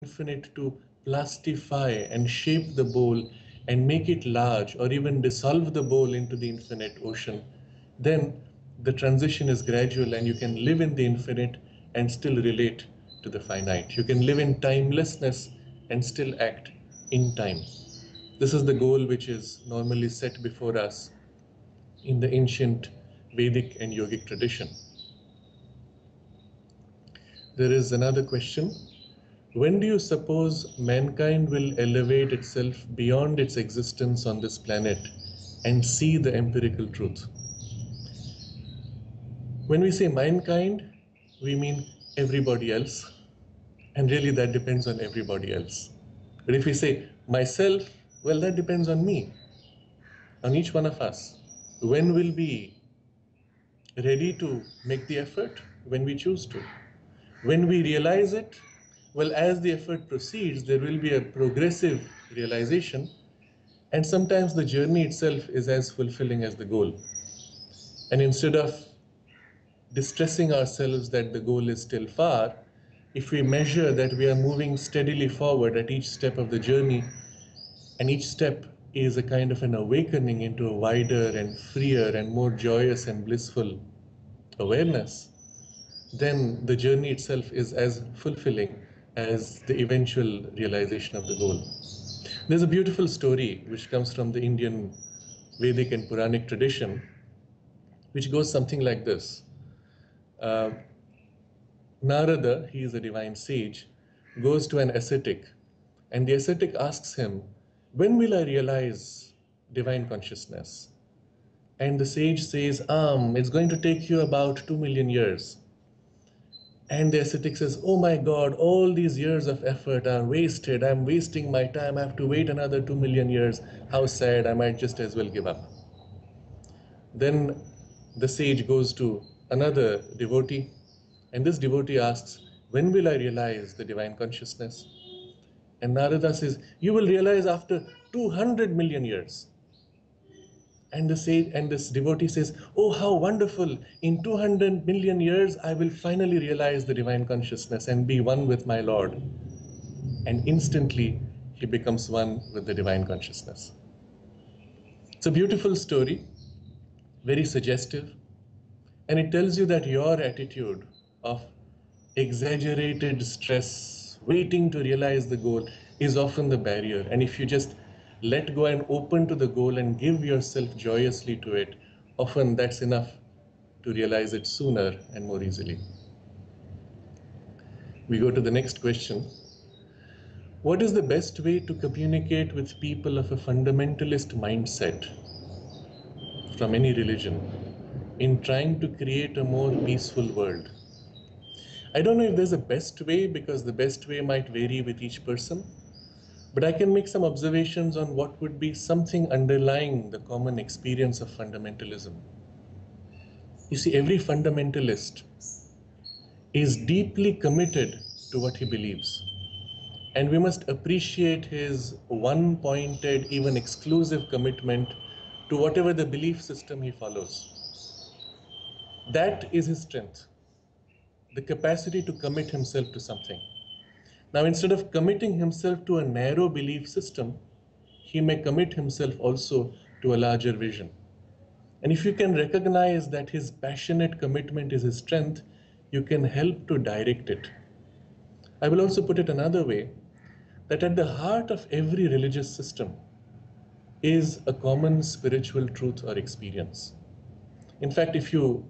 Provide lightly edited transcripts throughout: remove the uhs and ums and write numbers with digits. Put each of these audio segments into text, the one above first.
infinite to plastify and shape the bowl and make it large or even dissolve the bowl into the infinite ocean, then the transition is gradual and you can live in the infinite and still relate to the finite. You can live in timelessness and still act in time. This is the goal which is normally set before us in the ancient Vedic and yogic tradition. There is another question. When do you suppose mankind will elevate itself beyond its existence on this planet and see the empirical truth? When we say mankind, we mean everybody else, and really that depends on everybody else. But if we say myself, well, that depends on me, on each one of us. When will we ready to make the effort? When we choose to. When we realize it, well, as the effort proceeds, there will be a progressive realization, and sometimes the journey itself is as fulfilling as the goal. And instead of distressing ourselves that the goal is still far, if we measure that we are moving steadily forward at each step of the journey, and each step is a kind of an awakening into a wider and freer and more joyous and blissful awareness, then the journey itself is as fulfilling as the eventual realization of the goal. There's a beautiful story which comes from the Indian Vedic and Puranic tradition, which goes something like this. Uh, Narada, he is a divine sage, goes to an ascetic, and the ascetic asks him, when will I realize divine consciousness? And the sage says, it's going to take you about 2 million years. And the ascetic says, oh my God, all these years of effort are wasted. I'm wasting my time. I have to wait another 2 million years. How sad, I might just as well give up. Then the sage goes to another devotee, and this devotee asks, when will I realize the divine consciousness? And Narada says, you will realize after 200 million years. And the sage and this devotee says, oh, how wonderful. In 200 million years, I will finally realize the divine consciousness and be one with my Lord. And instantly, he becomes one with the divine consciousness. It's a beautiful story, very suggestive. And it tells you that your attitude of exaggerated stress, waiting to realize the goal, is often the barrier. And if you just let go and open to the goal and give yourself joyously to it, often that's enough to realize it sooner and more easily. We go to the next question. What is the best way to communicate with people of a fundamentalist mindset from any religion in trying to create a more peaceful world? I don't know if there's a best way, because the best way might vary with each person, but I can make some observations on what would be something underlying the common experience of fundamentalism. You see, every fundamentalist is deeply committed to what he believes, and we must appreciate his one-pointed, even exclusive commitment to whatever the belief system he follows. That is his strength, the capacity to commit himself to something. Now, instead of committing himself to a narrow belief system, he may commit himself also to a larger vision. And if you can recognize that his passionate commitment is his strength, you can help to direct it. I will also put it another way, that at the heart of every religious system is a common spiritual truth or experience. In fact, if you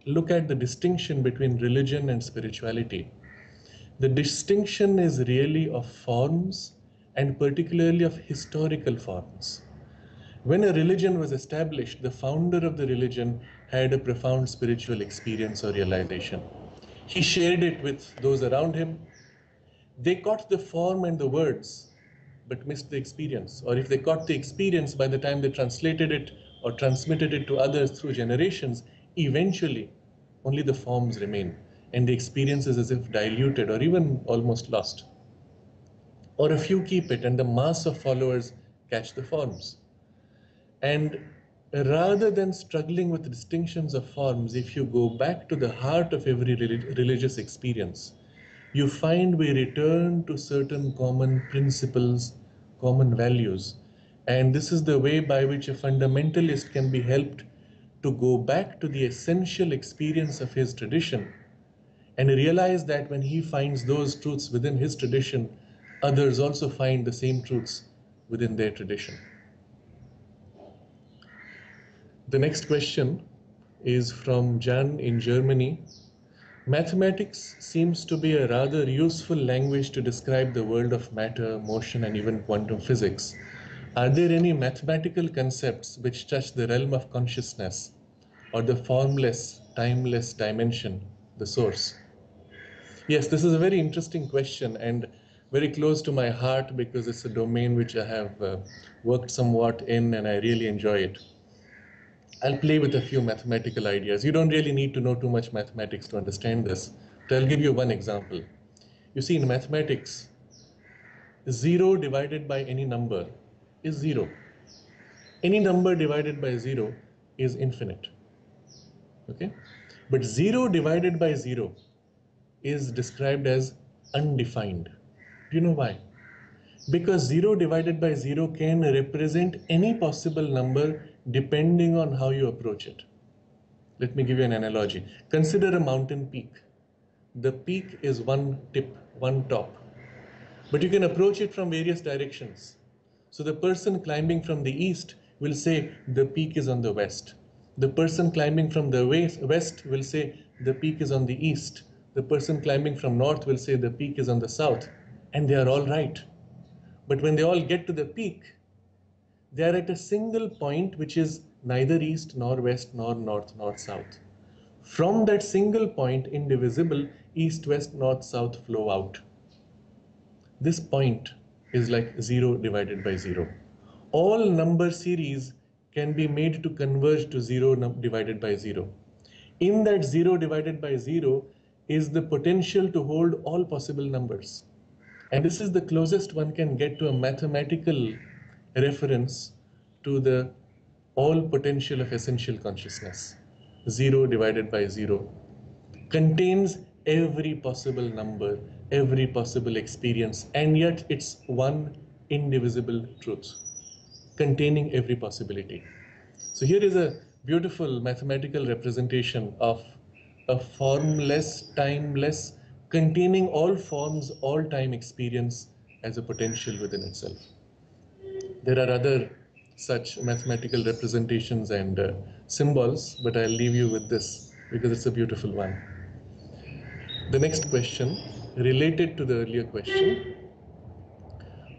look at the distinction between religion and spirituality, the distinction is really of forms, and particularly of historical forms. When a religion was established, the founder of the religion had a profound spiritual experience or realization. He shared it with those around him. They caught the form and the words, but missed the experience. Or if they caught the experience, by the time they translated it or transmitted it to others through generations, eventually only the forms remain, and the experience is as if diluted or even almost lost. Or a few keep it, and the mass of followers catch the forms. And rather than struggling with the distinctions of forms, if you go back to the heart of every religious experience, you find we return to certain common principles, common values. And this is the way by which a fundamentalist can be helped to go back to the essential experience of his tradition and realize that when he finds those truths within his tradition, others also find the same truths within their tradition. The next question is from Jan in Germany. Mathematics seems to be a rather useful language to describe the world of matter, motion, and even quantum physics. Are there any mathematical concepts which touch the realm of consciousness or the formless, timeless dimension, the source? Yes, this is a very interesting question and very close to my heart because it's a domain which I have worked somewhat in and I really enjoy it. I'll play with a few mathematical ideas. You don't really need to know too much mathematics to understand this, but I'll give you one example. You see, in mathematics, 0 divided by any number is 0. Any number divided by 0 is infinite. Okay? But 0 divided by 0 is described as undefined. Do you know why? Because 0 divided by 0 can represent any possible number depending on how you approach it. Let me give you an analogy. Consider a mountain peak. The peak is one tip, one top. But you can approach it from various directions. So the person climbing from the east will say the peak is on the west. The person climbing from the west will say the peak is on the east. The person climbing from north will say the peak is on the south. And they are all right. But when they all get to the peak, they are at a single point which is neither east nor west nor north nor south. From that single point, indivisible, east, west, north, south flow out. This point is like 0 divided by 0. All number series can be made to converge to 0 divided by 0. In that 0 divided by 0 is the potential to hold all possible numbers. And this is the closest one can get to a mathematical reference to the all potential of essential consciousness. 0 divided by 0 contains every possible number, every possible experience, and yet it's one indivisible truth containing every possibility. So here is a beautiful mathematical representation of a formless, timeless, containing all forms, all time experience as a potential within itself. There are other such mathematical representations and symbols, but I'll leave you with this because it's a beautiful one. The next question, related to the earlier question,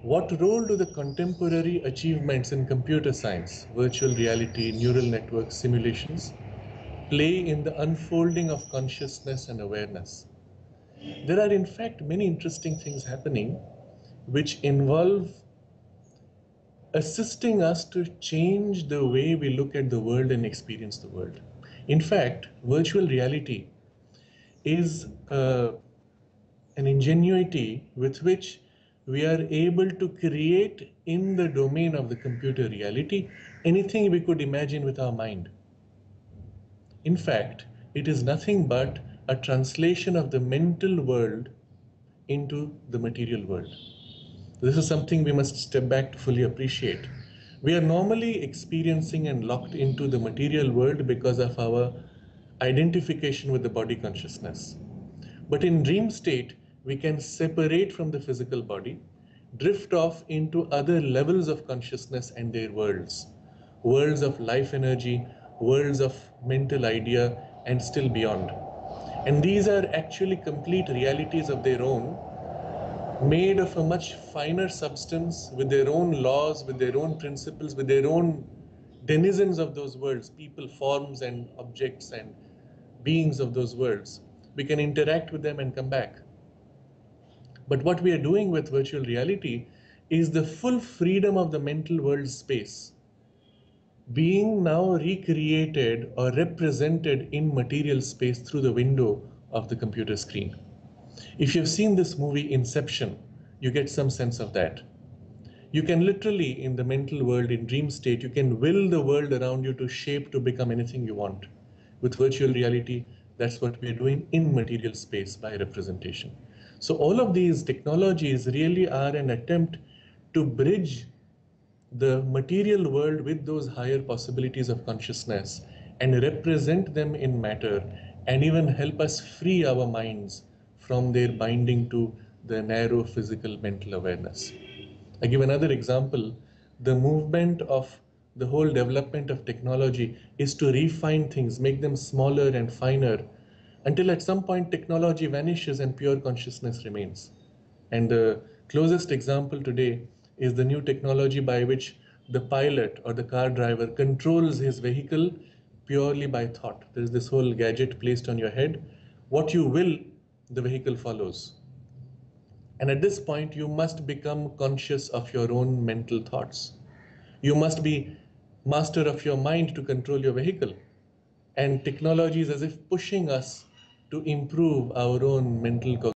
what role do the contemporary achievements in computer science, virtual reality, neural networks, simulations, play in the unfolding of consciousness and awareness? There are in fact many interesting things happening which involve assisting us to change the way we look at the world and experience the world. In fact, virtual reality is an ingenuity with which we are able to create in the domain of the computer reality anything we could imagine with our mind. In fact, it is nothing but a translation of the mental world into the material world. This is something we must step back to fully appreciate. We are normally experiencing and locked into the material world because of our identification with the body consciousness. But in dream state, we can separate from the physical body, drift off into other levels of consciousness and their worlds. Worlds of life energy, worlds of mental idea, and still beyond. And these are actually complete realities of their own, made of a much finer substance with their own laws, with their own principles, with their own denizens of those worlds, people, forms, and objects and beings of those worlds. We can interact with them and come back. But what we are doing with virtual reality is the full freedom of the mental world space being now recreated or represented in material space through the window of the computer screen. If you've seen this movie Inception, you get some sense of that. You can literally, in the mental world, in dream state, you can will the world around you to shape to become anything you want. With virtual reality, that's what we're doing in material space by representation. So all of these technologies really are an attempt to bridge the material world with those higher possibilities of consciousness and represent them in matter, and even help us free our minds from their binding to the narrow physical mental awareness. I give another example. The movement of the whole development of technology is to refine things, make them smaller and finer, until at some point technology vanishes and pure consciousness remains. And the closest example today is the new technology by which the pilot or the car driver controls his vehicle purely by thought. There is this whole gadget placed on your head. What you will, the vehicle follows. And at this point, you must become conscious of your own mental thoughts. You must be master of your mind to control your vehicle. And technology is as if pushing us to improve our own mental cognition.